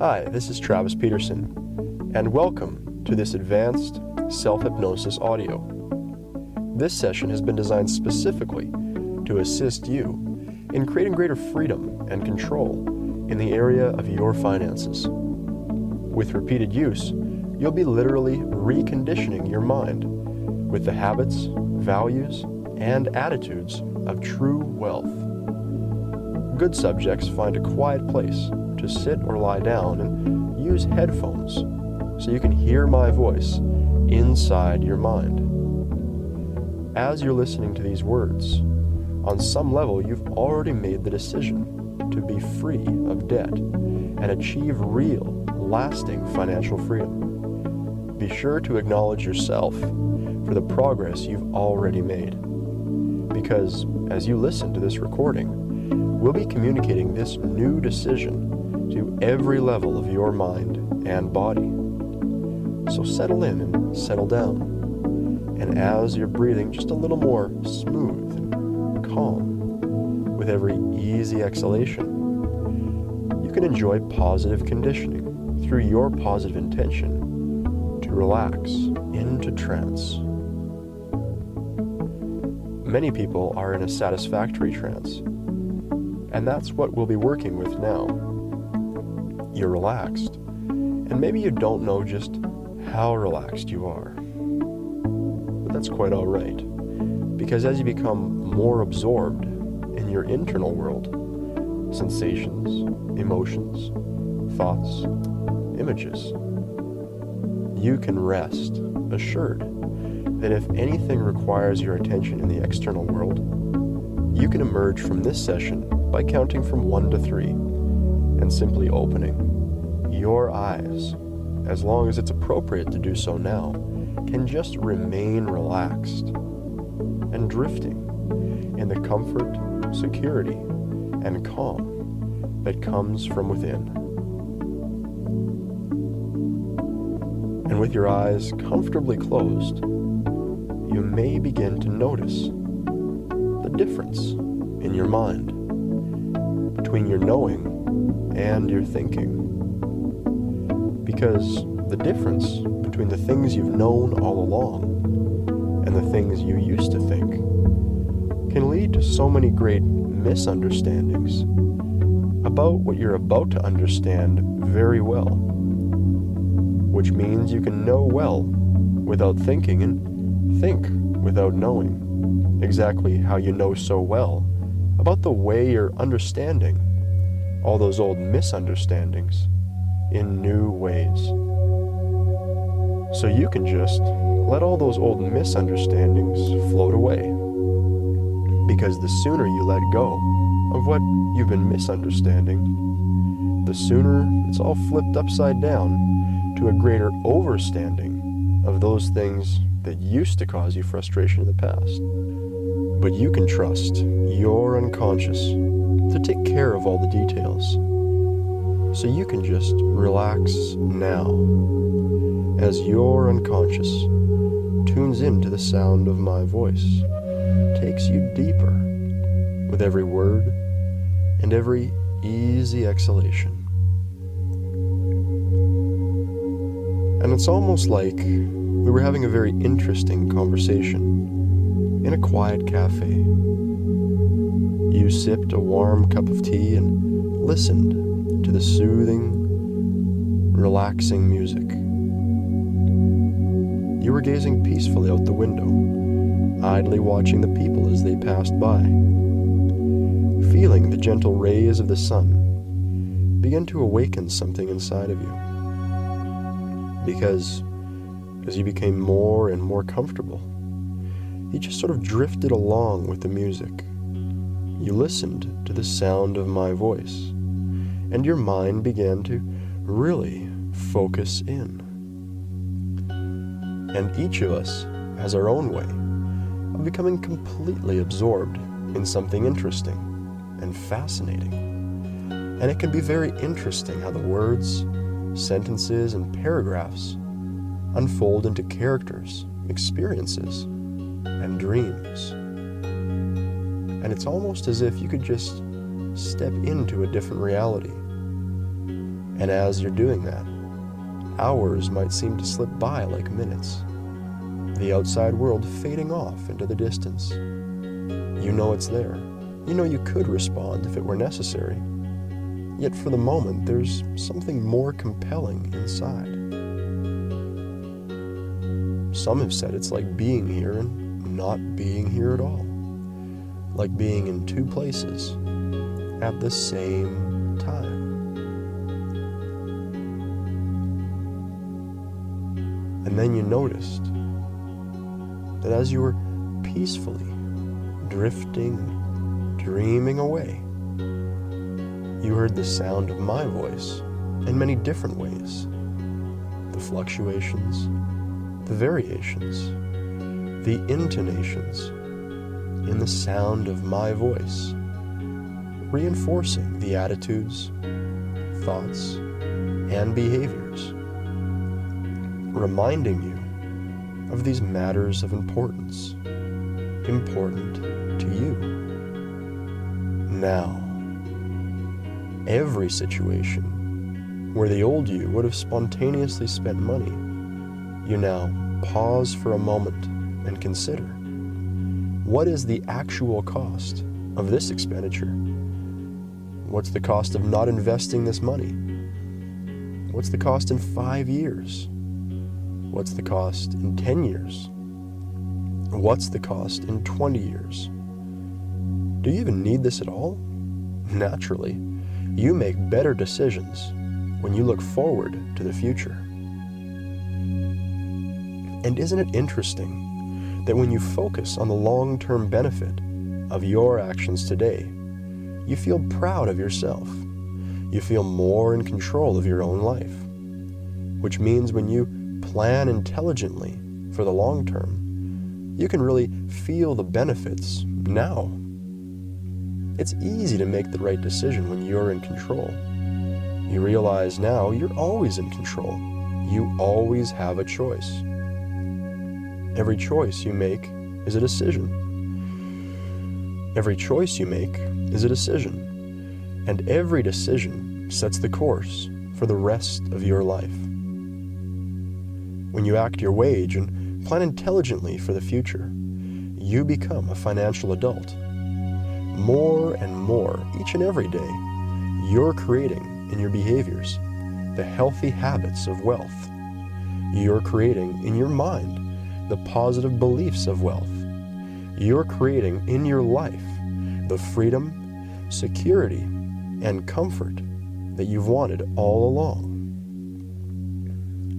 Hi, this is Travis Peterson, and welcome to this advanced self-hypnosis audio. This session has been designed specifically to assist you in creating greater freedom and control in the area of your finances. With repeated use, you'll be literally reconditioning your mind with the habits, values, and attitudes of true wealth. Good subjects find a quiet place to sit or lie down and use headphones so you can hear my voice inside your mind. As you're listening to these words, on some level you've already made the decision to be free of debt and achieve real, lasting financial freedom. Be sure to acknowledge yourself for the progress you've already made, because as you listen to this recording, we'll be communicating this new decision to every level of your mind and body. So settle in and settle down. And as you're breathing just a little more smooth and calm with every easy exhalation, you can enjoy positive conditioning through your positive intention to relax into trance. Many people are in a satisfactory trance, and that's what we'll be working with now. You're relaxed, and maybe you don't know just how relaxed you are. But that's quite all right, because as you become more absorbed in your internal world, sensations, emotions, thoughts, images, you can rest assured that if anything requires your attention in the external world, you can emerge from this session by counting from 1 to 3 and simply opening your eyes, as long as it's appropriate to do so now, can just remain relaxed and drifting in the comfort, security, and calm that comes from within. And with your eyes comfortably closed, you may begin to notice the difference in your mind between your knowing and your thinking. Because the difference between the things you've known all along and the things you used to think can lead to so many great misunderstandings about what you're about to understand very well, which means you can know well without thinking and think without knowing exactly how you know so well about the way you're understanding all those old misunderstandings in new ways. So you can just let all those old misunderstandings float away, because the sooner you let go of what you've been misunderstanding, the sooner it's all flipped upside down to a greater overstanding of those things that used to cause you frustration in the past. But you can trust your unconscious to take care of all the details. So you can just relax now as your unconscious tunes into the sound of my voice, takes you deeper with every word and every easy exhalation. And it's almost like we were having a very interesting conversation in a quiet cafe. You sipped a warm cup of tea and listened to the soothing, relaxing music. You were gazing peacefully out the window, idly watching the people as they passed by, feeling the gentle rays of the sun begin to awaken something inside of you. Because as you became more and more comfortable, you just sort of drifted along with the music. You listened to the sound of my voice, and your mind began to really focus in. And each of us has our own way of becoming completely absorbed in something interesting and fascinating. And it can be very interesting how the words, sentences, and paragraphs unfold into characters, experiences, and dreams. And it's almost as if you could just step into a different reality, And as you're doing that, hours might seem to slip by like minutes, the outside world fading off into the distance. You know it's there. You know you could respond if it were necessary. Yet for the moment, there's something more compelling inside. Some have said it's like being here and not being here at all. Like being in two places at the same time. And then you noticed that as you were peacefully drifting, dreaming away, you heard the sound of my voice in many different ways. The fluctuations, the variations, the intonations in the sound of my voice, reinforcing the attitudes, thoughts, and behaviors, reminding you of these matters of importance, important to you. Now, every situation where the old you would have spontaneously spent money, you now pause for a moment and consider, what is the actual cost of this expenditure? What's the cost of not investing this money? What's the cost in 5 years? What's the cost in 10 years? What's the cost in 20 years? Do you even need this at all? Naturally, you make better decisions when you look forward to the future. And isn't it interesting that when you focus on the long-term benefit of your actions today, you feel proud of yourself. You feel more in control of your own life, which means when you plan intelligently for the long term, you can really feel the benefits now. It's easy to make the right decision when you're in control. You realize now you're always in control. You always have a choice. Every choice you make is a decision. Every choice you make is a decision. And every decision sets the course for the rest of your life. When you act your wage and plan intelligently for the future, you become a financial adult. More and more, each and every day, you're creating in your behaviors the healthy habits of wealth. You're creating in your mind the positive beliefs of wealth. You're creating in your life the freedom, security, and comfort that you've wanted all along.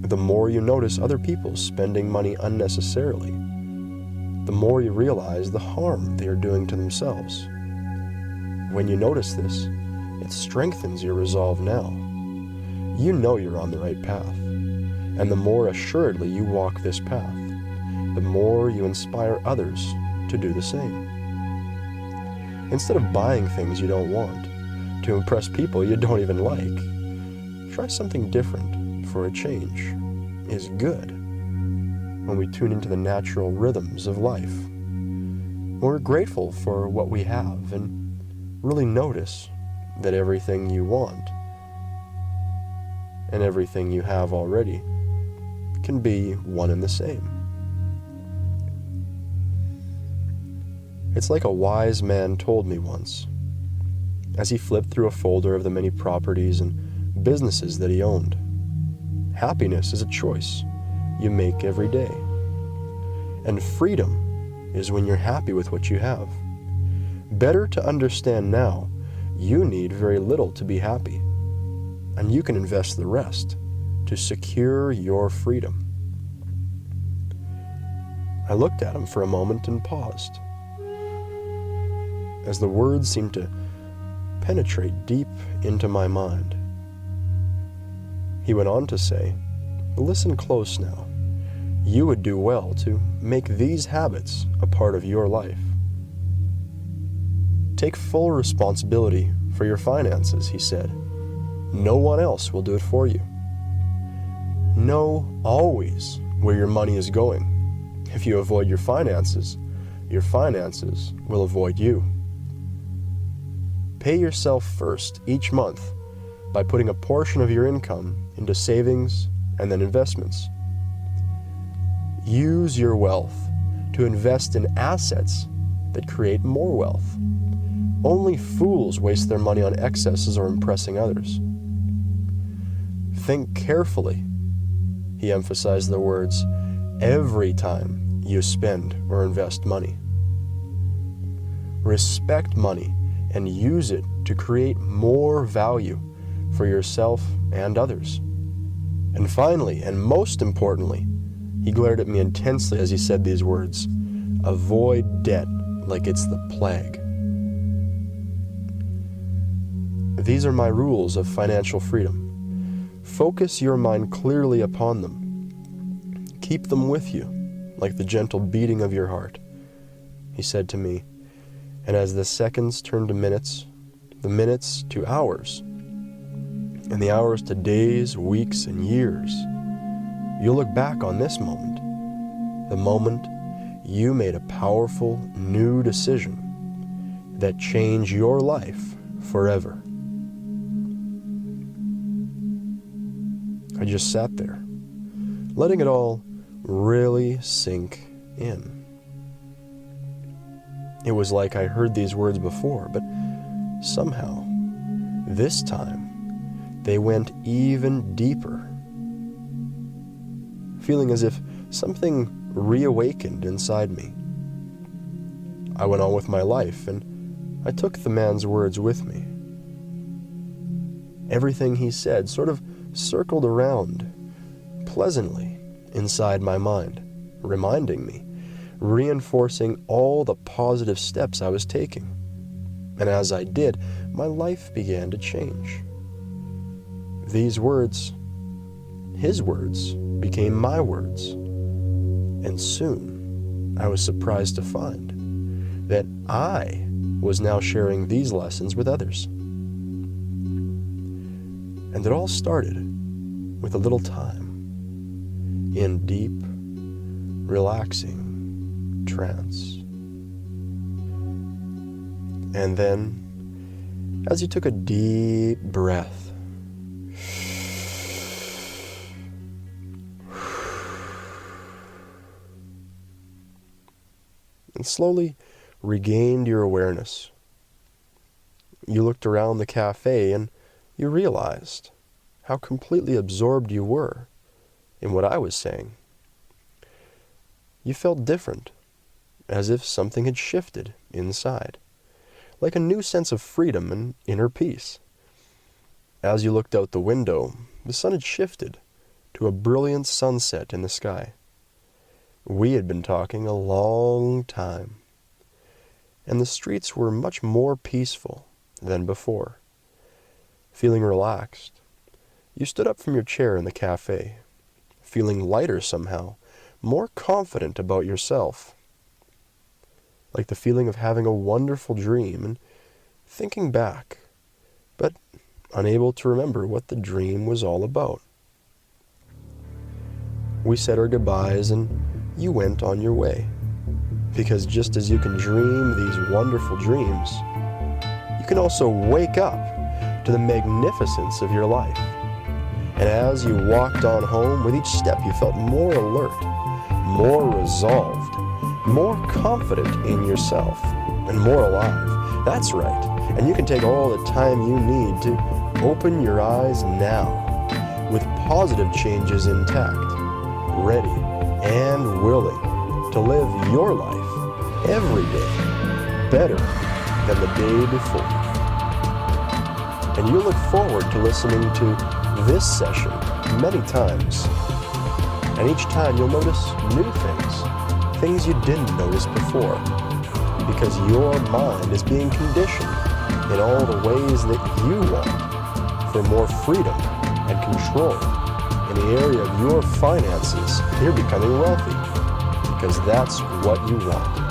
The more you notice other people spending money unnecessarily, the more you realize the harm they are doing to themselves. When you notice this, it strengthens your resolve now. You know you're on the right path, and the more assuredly you walk this path, the more you inspire others to do the same. Instead of buying things you don't want, to impress people you don't even like, try something different for a change is good. When we tune into the natural rhythms of life, when we're grateful for what we have and really notice that everything you want and everything you have already can be one and the same. It's like a wise man told me once, as he flipped through a folder of the many properties and businesses that he owned. Happiness is a choice you make every day. And freedom is when you're happy with what you have. Better to understand now, you need very little to be happy, and you can invest the rest to secure your freedom. I looked at him for a moment and paused, as the words seemed to penetrate deep into my mind. He went on to say, "Listen close now. You would do well to make these habits a part of your life. Take full responsibility for your finances," he said. "No one else will do it for you. Know always where your money is going. If you avoid your finances will avoid you. Pay yourself first each month by putting a portion of your income into savings and then investments. Use your wealth to invest in assets that create more wealth. Only fools waste their money on excesses or impressing others. Think carefully, he emphasized the words, every time you spend or invest money. Respect money and use it to create more value for yourself and others. And finally, and most importantly, he glared at me intensely as he said these words, avoid debt like it's the plague. These are my rules of financial freedom. Focus your mind clearly upon them. Keep them with you, like the gentle beating of your heart, he said to me. And as the seconds turned to minutes, the minutes to hours, and the hours to days, weeks, and years, you'll look back on this moment, the moment you made a powerful new decision that changed your life forever. I just sat there, letting it all really sink in. It was like I heard these words before, but somehow, this time, they went even deeper, feeling as if something reawakened inside me. I went on with my life, and I took the man's words with me. Everything he said sort of circled around pleasantly inside my mind, reminding me, reinforcing all the positive steps I was taking. And as I did, my life began to change. These words, his words, became my words. And soon, I was surprised to find that I was now sharing these lessons with others. And it all started with a little time in deep, relaxing trance. And then, as you took a deep breath, and slowly regained your awareness, you looked around the cafe and you realized how completely absorbed you were in what I was saying. You felt different, as if something had shifted inside, like a new sense of freedom and inner peace. As you looked out the window, the sun had shifted to a brilliant sunset in the sky. We had been talking a long time, and the streets were much more peaceful than before. Feeling relaxed, you stood up from your chair in the cafe, feeling lighter somehow, more confident about yourself, like the feeling of having a wonderful dream and thinking back, but unable to remember what the dream was all about. We said our goodbyes and you went on your way, because just as you can dream these wonderful dreams, you can also wake up to the magnificence of your life. And as you walked on home, with each step you felt more alert, more resolved, more confident in yourself, and more alive. That's right. And you can take all the time you need to open your eyes now, with positive changes intact, ready and willing to live your life every day better than the day before. And you look forward to listening to this session many times. And each time you'll notice new things you didn't notice before, because your mind is being conditioned in all the ways that you want for more freedom and control in the area of your finances. You're becoming wealthy, because that's what you want.